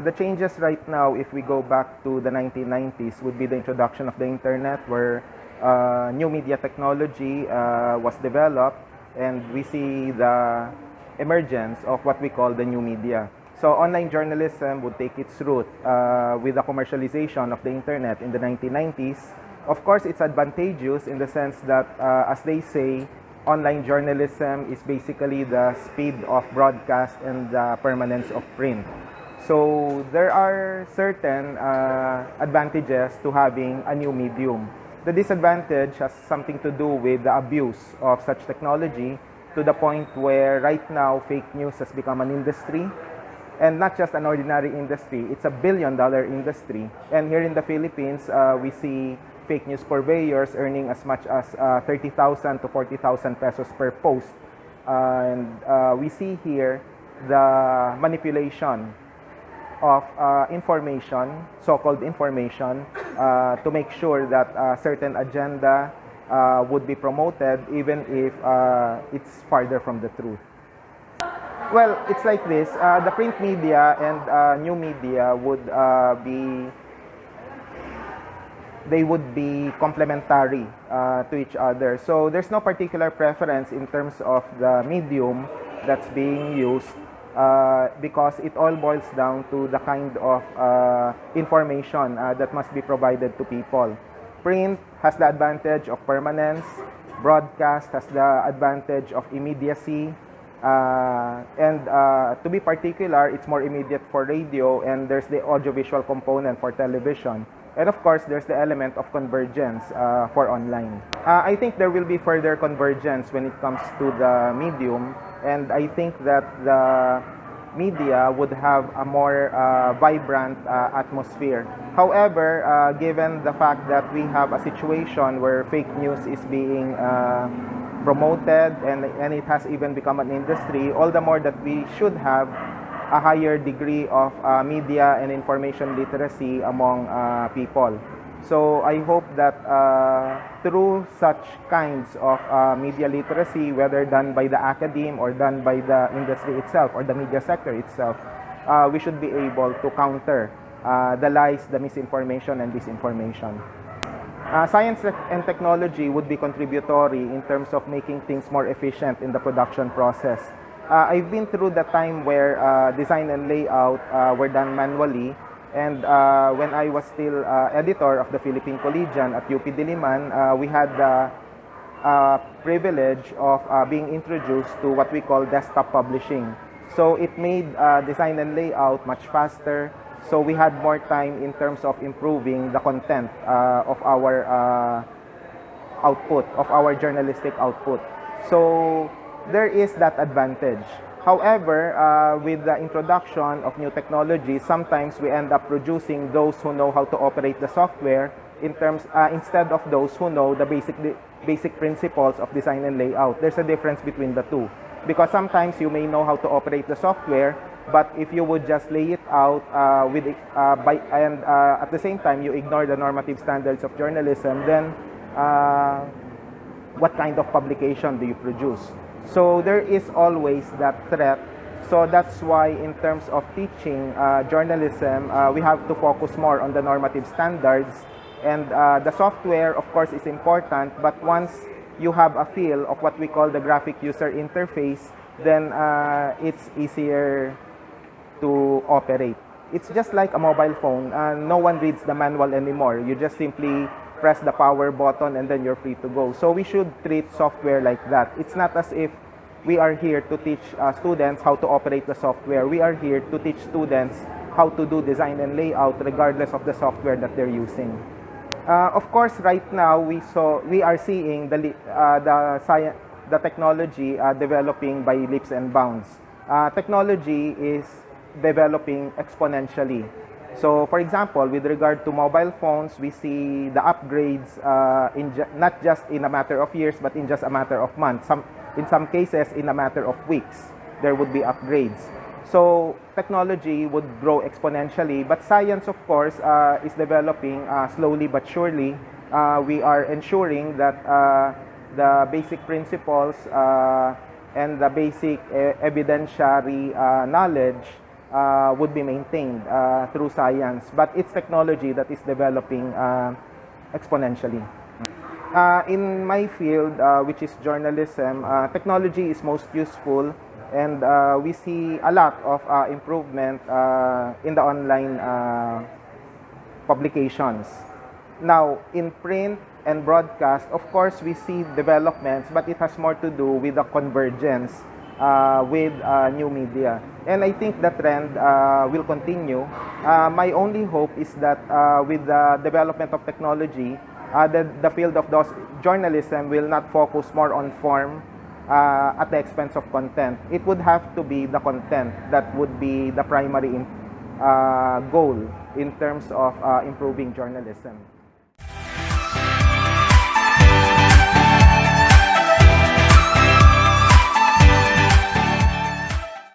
The changes right now, if we go back to the 1990s, would be the introduction of the internet, where new media technology was developed, and we see the emergence of what we call the new media. So online journalism would take its root with the commercialization of the internet in the 1990s. Of course, it's advantageous in the sense that, as they say, online journalism is basically the speed of broadcast and the permanence of print. So there are certain advantages to having a new medium. The disadvantage has something to do with the abuse of such technology, to the point where right now fake news has become an industry, and not just an ordinary industry, it's a billion-dollar industry. And here in the Philippines, we see fake news purveyors earning as much as 30,000 to 40,000 pesos per post. And we see here the manipulation of information, so-called information, to make sure that a certain agenda would be promoted even if it's farther from the truth. Well, it's like this. The print media and new media would be complementary to each other. So there's no particular preference in terms of the medium that's being used, because it all boils down to the kind of information that must be provided to people. Print has the advantage of permanence, broadcast has the advantage of immediacy, and to be particular, it's more immediate for radio, and there's the audiovisual component for television. And of course, there's the element of convergence for online. I think there will be further convergence when it comes to the medium, and I think that the media would have a more vibrant atmosphere. However, given the fact that we have a situation where fake news is being promoted, and it has even become an industry, all the more that we should have a higher degree of media and information literacy among people. So I hope that through such kinds of media literacy, whether done by the academe or done by the industry itself or the media sector itself, we should be able to counter the lies, the misinformation, and disinformation. Science and technology would be contributory in terms of making things more efficient in the production process. I've been through the time where design and layout were done manually, and when I was still editor of the Philippine Collegian at UP Diliman, we had the privilege of being introduced to what we call desktop publishing. So it made design and layout much faster, so we had more time in terms of improving the content of our output, of our journalistic output. So there is that advantage. However, with the introduction of new technology, sometimes we end up producing those who know how to operate the software in terms instead of those who know the basic principles of design and layout. There's a difference between the two, because sometimes you may know how to operate the software, but if you would just lay it out at the same time you ignore the normative standards of journalism, then what kind of publication do you produce? So there is always that threat. So that's why in terms of teaching journalism, we have to focus more on the normative standards. And the software, of course, is important, but once you have a feel of what we call the graphic user interface, then it's easier to operate. It's just like a mobile phone. No one reads the manual anymore. You just simply press the power button and then you're free to go. So we should treat software like that. It's not as if we are here to teach students how to operate the software. We are here to teach students how to do design and layout regardless of the software that they're using. Of course, right now we are seeing the technology developing by leaps and bounds. Technology is developing exponentially. So, for example, with regard to mobile phones, we see the upgrades not just in a matter of years, but in just a matter of months. In some cases, in a matter of weeks, there would be upgrades. So, technology would grow exponentially, but science, of course, is developing slowly but surely. We are ensuring that the basic principles and the basic evidentiary knowledge would be maintained through science, but it's technology that is developing exponentially. In my field, which is journalism, technology is most useful, and we see a lot of improvement in the online publications. Now, in print and broadcast, of course, we see developments, but it has more to do with the convergence with new media. And I think the trend will continue. My only hope is that with the development of technology, the field of journalism will not focus more on form at the expense of content. It would have to be the content that would be the primary goal in terms of improving journalism.